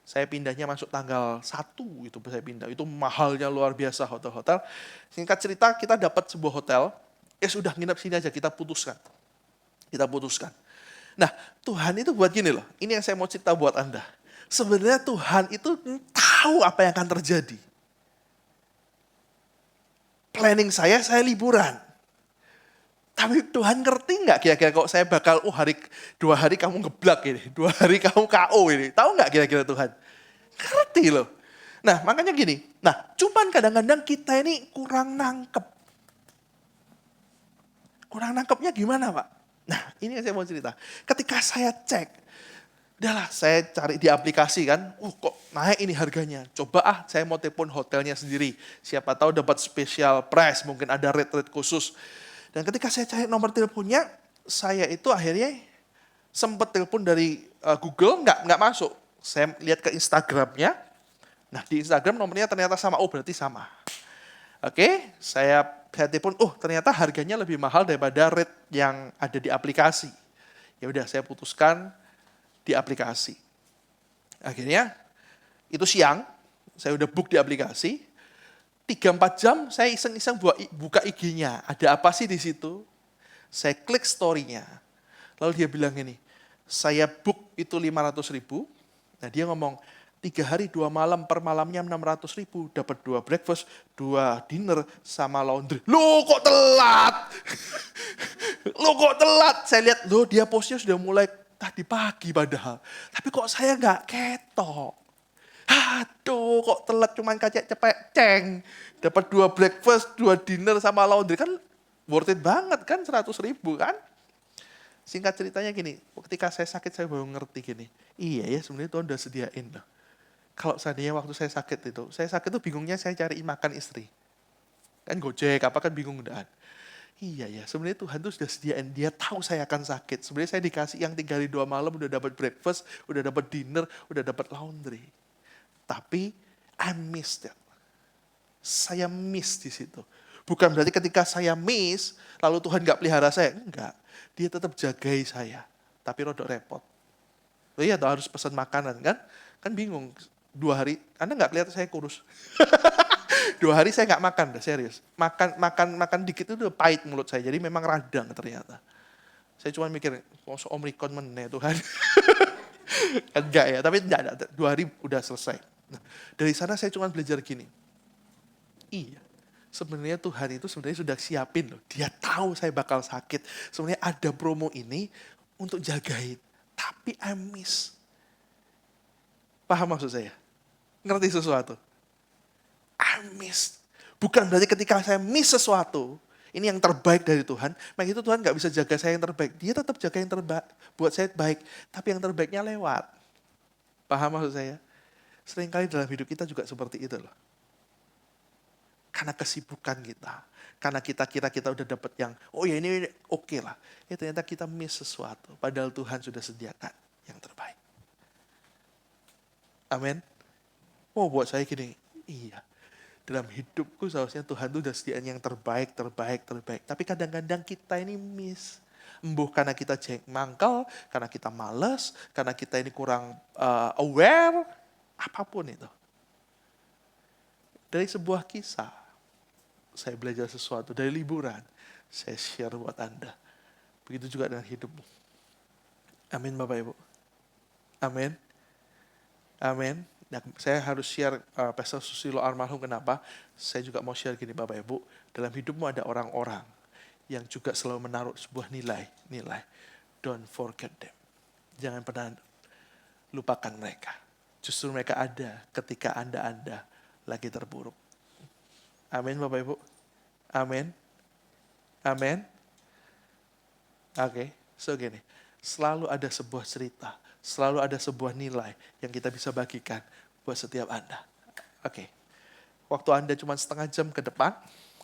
saya pindahnya masuk tanggal 1 itu saya pindah. Itu mahalnya luar biasa hotel-hotel. Singkat cerita kita dapat sebuah hotel, sudah nginep sini aja, kita putuskan. Nah, Tuhan itu buat gini loh, ini yang saya mau cerita buat Anda. Sebenarnya Tuhan itu tahu apa yang akan terjadi. Planning saya liburan. Tapi Tuhan ngerti nggak kira-kira kok saya bakal 2 hari kamu ngeblak ini, 2 hari kamu KO ini. Tahu nggak kira-kira Tuhan? Ngerti loh. Nah makanya gini, cuman kadang-kadang kita ini kurang nangkep. Kurang nangkepnya gimana Pak? Nah ini yang saya mau cerita. Ketika saya cek, udahlah saya cari di aplikasi kan, kok naik ini harganya. Coba saya mau telepon hotelnya sendiri. Siapa tahu dapat special price, mungkin ada rate khusus. Dan ketika saya cari nomor teleponnya, saya itu akhirnya sempat telepon dari Google, nggak masuk. Saya lihat ke Instagramnya, nah di Instagram nomornya ternyata sama, berarti sama. Oke, saya telepon, ternyata harganya lebih mahal daripada rate yang ada di aplikasi. Ya udah, saya putuskan di aplikasi. Akhirnya itu siang, saya udah book di aplikasi. 3-4 jam saya iseng-iseng buka IG-nya. Ada apa sih di situ? Saya klik story-nya. Lalu dia bilang gini, saya book itu 500.000. Nah dia ngomong, 3 hari 2 malam per malamnya 600.000. Dapat 2 breakfast, 2 dinner, sama laundry. Loh kok telat? Saya lihat, dia postnya sudah mulai tadi pagi padahal. Tapi kok saya nggak ketok. Aduh, kok telat cuman kacek cepet ceng. Dapat 2 breakfast, 2 dinner sama laundry kan worth it banget kan 100.000 kan. Singkat ceritanya gini, ketika saya sakit saya baru ngerti gini. Iya ya sebenarnya Tuhan udah sediain loh. Kalau seandainya waktu saya sakit tuh bingungnya saya cari makan istri. Kan Gojek, apa kan bingung udahan. Iya ya, sebenarnya Tuhan tuh sudah sediain. Dia tahu saya akan sakit. Sebenarnya saya dikasih yang 3 hari 2 malam udah dapat breakfast, udah dapat dinner, udah dapat laundry. Tapi I missed that. Saya miss di situ. Bukan berarti ketika saya miss, lalu Tuhan gak pelihara saya. Enggak. Dia tetap jagai saya. Tapi rodok repot. Iya, harus pesan makanan kan? Kan bingung. 2 hari, Anda gak kelihatan saya kurus. 2 hari saya gak makan, serius. Makan dikit itu udah pahit mulut saya. Jadi memang radang ternyata. Saya cuma mikir, Omikron meneh Tuhan. Enggak ya, tapi enggak, 2 hari udah selesai. Nah, dari sana saya cuma belajar gini. Iya, sebenarnya Tuhan itu sebenarnya sudah siapin loh. Dia tahu saya bakal sakit. Sebenarnya ada promo ini untuk jagain. Tapi I miss. Paham maksud saya? Ngerti sesuatu? I miss. Bukan berarti ketika saya miss sesuatu, ini yang terbaik dari Tuhan, maka itu Tuhan gak bisa jaga saya yang terbaik. Dia tetap jaga yang terbaik, buat saya baik. Tapi yang terbaiknya lewat. Paham maksud saya? Seringkali dalam hidup kita juga seperti itu loh. Karena kesibukan kita. Karena kita kira kita udah dapat yang, oh ya ini oke lah. Ya ternyata kita miss sesuatu. Padahal Tuhan sudah sediakan yang terbaik. Amin. Oh buat saya gini, iya. Dalam hidupku seharusnya Tuhan itu udah sediakan yang terbaik. Tapi kadang-kadang kita ini miss. Embuh karena kita mangkal, karena kita malas, karena kita ini kurang aware, apapun itu. Dari sebuah kisah, saya belajar sesuatu. Dari liburan, saya share buat Anda. Begitu juga dengan hidupmu. Amin Bapak Ibu. Amin. Amin. Nah, saya harus share Pastor Susilo almarhum, kenapa? Saya juga mau share gini Bapak Ibu. Dalam hidupmu ada orang-orang yang juga selalu menaruh sebuah nilai. Don't forget them. Jangan pernah lupakan mereka. Justru mereka ada ketika Anda lagi terpuruk. Amin Bapak Ibu. Amin. Amin. Oke, so gini. Selalu ada sebuah cerita. Selalu ada sebuah nilai yang kita bisa bagikan buat setiap Anda. Oke. Waktu Anda cuma setengah jam ke depan,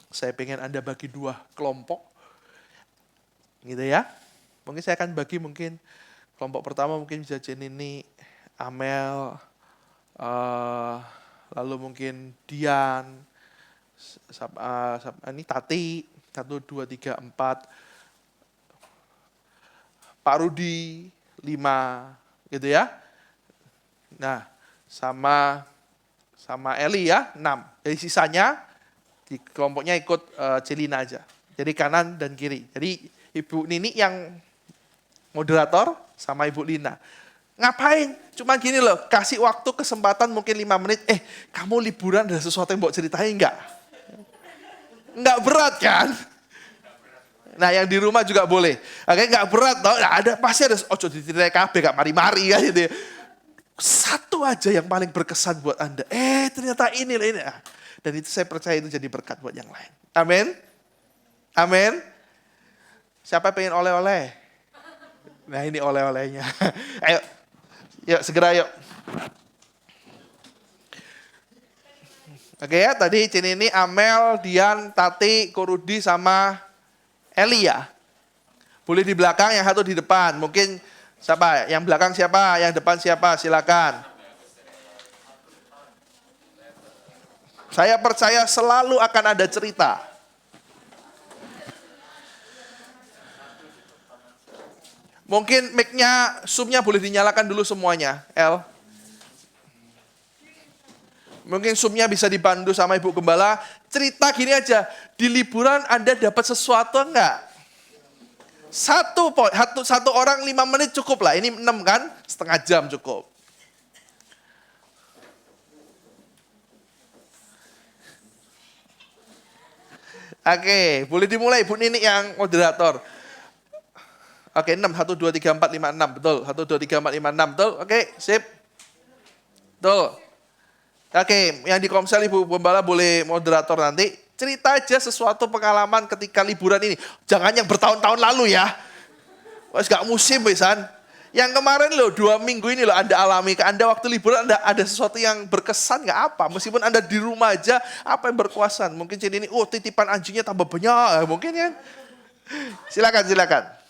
saya pengen Anda bagi 2 kelompok. Gitu ya. Mungkin saya akan bagi kelompok pertama mungkin bisa Jenini, Amel, lalu mungkin Dian, ini Tati, 1, 2, 3, 4, Pak Rudi, 5, gitu ya. Nah, sama Eli ya, 6. Jadi sisanya di kelompoknya ikut Celina aja. Jadi kanan dan kiri. Jadi Ibu Nini yang moderator sama Ibu Lina. Ngapain? Cuma gini loh, kasih waktu kesempatan mungkin 5 menit. Kamu liburan ada sesuatu yang mau ceritain enggak? Enggak berat kan? Nah yang di rumah juga boleh. Oke, enggak berat toh. Nah, pasti ada ojo diceritain kabeh gak mari-mari kan gitu. Satu aja yang paling berkesan buat Anda. Ternyata ini. Dan itu saya percaya itu jadi berkat buat yang lain. Amin. Amin. Siapa pengen oleh-oleh? Nah ini oleh-olehnya. Ayo, yuk segera yuk. Oke ya, tadi Cinini, Amel, Dian, Tati, Korudi sama Eli ya. Boleh di belakang, yang satu di depan. Mungkin siapa? Yang belakang siapa? Yang depan siapa? Silakan. Saya percaya selalu akan ada cerita. Mungkin mic-nya, Zoom-nya boleh dinyalakan dulu semuanya, El. Mungkin Zoom-nya bisa dibantu sama Ibu Gembala. Cerita gini aja, di liburan Anda dapat sesuatu enggak? Satu orang 5 menit cukup lah, ini 6 kan? Setengah jam cukup. Oke, boleh dimulai Ibu Nini yang moderator. Oke, 6, 1, 2, 3, 4, 5, 6, betul. 1, 2, 3, 4, 5, 6, betul. Oke, sip. Betul. Oke, yang di Komsel Ibu Gembala boleh moderator nanti. Cerita aja sesuatu pengalaman ketika liburan ini. Jangan yang bertahun-tahun lalu ya. Wes gak musim besan. Yang kemarin loh, 2 minggu ini loh Anda alami. Anda waktu liburan ada sesuatu yang berkesan gak apa. Meskipun Anda di rumah aja, apa yang berkuasa. Mungkin ini, titipan anjingnya tambah banyak. Mungkin ya. Silakan.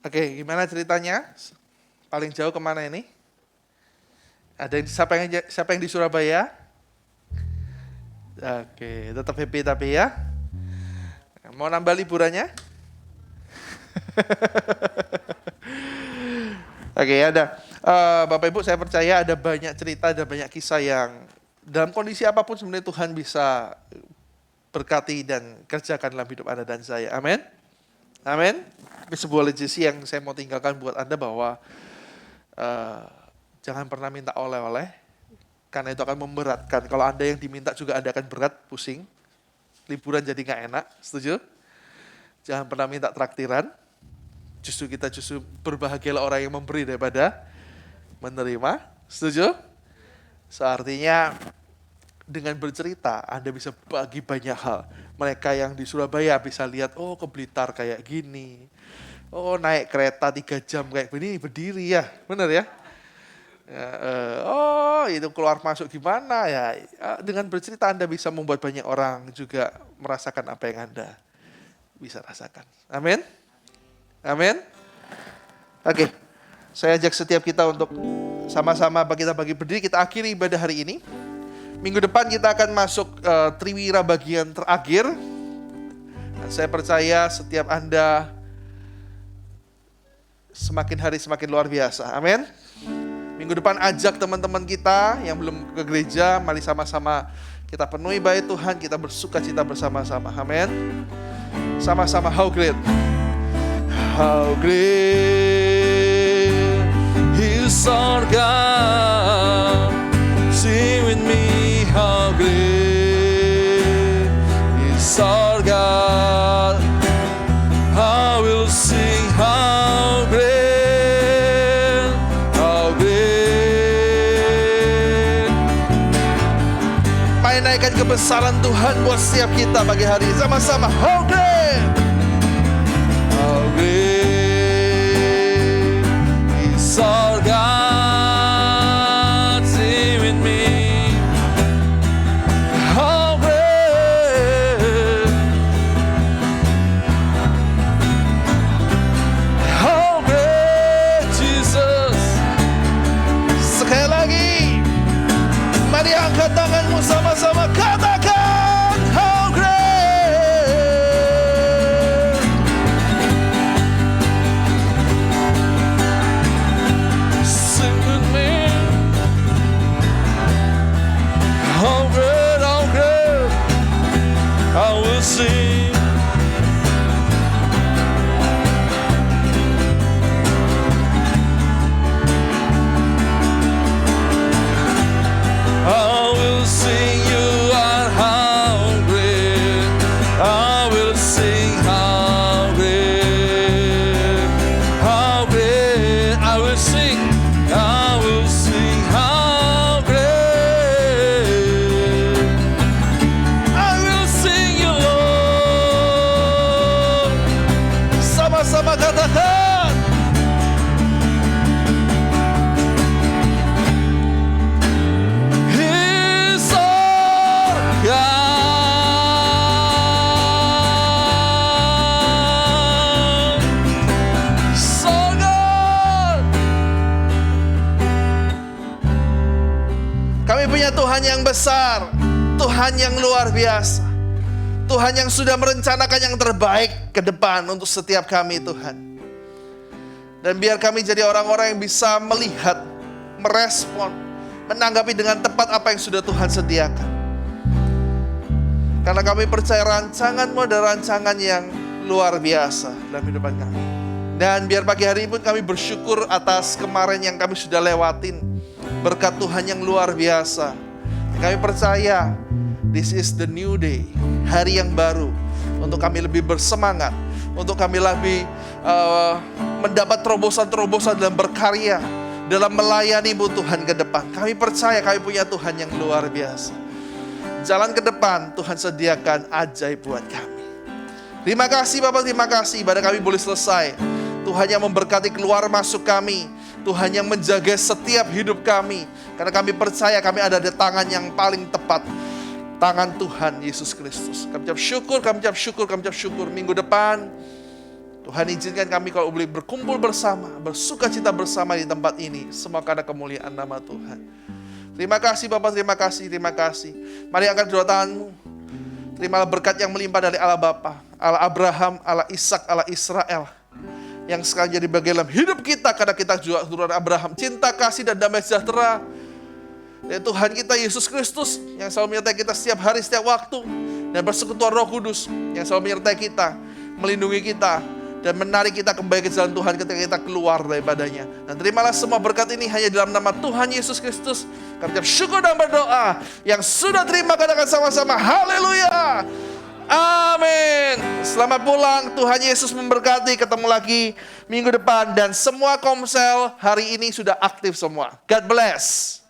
Oke, gimana ceritanya? Paling jauh kemana ini? Ada siapa yang di Surabaya? Oke, tetap happy tapi ya. Mau nambah liburannya? Oke, ada. Bapak Ibu, saya percaya ada banyak cerita, ada banyak kisah yang dalam kondisi apapun sebenarnya Tuhan bisa berkati dan kerjakan dalam hidup Anda dan saya. Amin. Amin. Ini sebuah legacy yang saya mau tinggalkan buat Anda bahwa jangan pernah minta oleh-oleh, karena itu akan memberatkan. Kalau Anda yang diminta juga Anda akan berat, pusing. Liburan jadi gak enak, setuju? Jangan pernah minta traktiran. Justru berbahagialah orang yang memberi daripada menerima, setuju? Artinya dengan bercerita Anda bisa bagi banyak hal. Mereka yang di Surabaya bisa lihat, ke Blitar kayak gini. Naik kereta 3 jam kayak gini, berdiri ya, benar ya? Ya, oh itu keluar masuk gimana ya? Dengan bercerita Anda bisa membuat banyak orang juga merasakan apa yang Anda bisa rasakan. Amin. Amin. Oke, saya ajak setiap kita untuk sama-sama kita bagi berdiri, kita akhiri ibadah hari ini. Minggu depan kita akan masuk Triwira bagian terakhir. Dan saya percaya setiap Anda semakin hari semakin luar biasa. Amin. Minggu depan ajak teman-teman kita yang belum ke gereja, mari sama-sama kita penuhi bait Tuhan, kita bersuka cita bersama-sama. Amin. Sama-sama, how great. How great is our God. Sing with me, how great is our God. I will sing, how great, how great. Mari naikkan kebesaran Tuhan buat setiap kita pagi hari ini. Sama-sama, how great, how great is our God. Sing with me, how great, how great Jesus. Sekali lagi, mari angkat tanganmu sama-sama katakan, how great. Sing with me, how great, how great. I will sing. I will sing, you are how great. I will sing, how great, how great. I will sing, I will sing, how great. I will sing you, Lord. Sama-sama katakan. He's our God. So God. Kami punya Tuhan yang besar, Tuhan yang luar biasa, Tuhan yang sudah merencanakan yang terbaik ke depan untuk setiap kami, Tuhan. Dan biar kami jadi orang-orang yang bisa melihat, merespon, menanggapi dengan tepat apa yang sudah Tuhan sediakan. Karena kami percaya rancangan-Mu adalah rancangan yang luar biasa dalam kehidupan kami. Dan biar pagi hari ini pun kami bersyukur atas kemarin yang kami sudah lewatin. Berkat Tuhan yang luar biasa. Kami percaya this is the new day, hari yang baru, untuk kami lebih bersemangat, untuk kami lebih mendapat terobosan-terobosan dalam berkarya, dalam melayani-Mu Tuhan ke depan. Kami percaya kami punya Tuhan yang luar biasa. Jalan ke depan Tuhan sediakan ajaib buat kami. Terima kasih Bapak, terima kasih ibadah kami boleh selesai. Tuhan yang memberkati keluar masuk kami, Tuhan yang menjaga setiap hidup kami. Karena kami percaya kami ada di tangan yang paling tepat, tangan Tuhan Yesus Kristus. Kami ucap syukur, kami ucap syukur, kami ucap syukur. Minggu depan Tuhan izinkan kami kalau boleh berkumpul bersama, bersuka cita bersama di tempat ini. Semua karena kemuliaan nama Tuhan. Terima kasih Bapak, terima kasih, terima kasih. Mari angkat kedua tanganmu. Terimalah berkat yang melimpah dari Allah Bapa, Allah Abraham, Allah Ishak, Allah Israel. Yang sekarang jadi bagian dalam hidup kita karena kita juga keturunan Abraham. Cinta, kasih, dan damai sejahtera dari Tuhan kita Yesus Kristus yang selalu menyertai kita setiap hari, setiap waktu. Dan persekutuan Roh Kudus yang selalu menyertai kita, melindungi kita, dan menarik kita kembali ke jalan Tuhan ketika kita keluar daripadanya. Dan terimalah semua berkat ini hanya dalam nama Tuhan Yesus Kristus. Kami ucap syukur dan berdoa. Yang sudah terima katakan sama-sama haleluya. Amin. Selamat pulang, Tuhan Yesus memberkati. Ketemu lagi minggu depan. Dan semua komsel hari ini sudah aktif semua. God bless.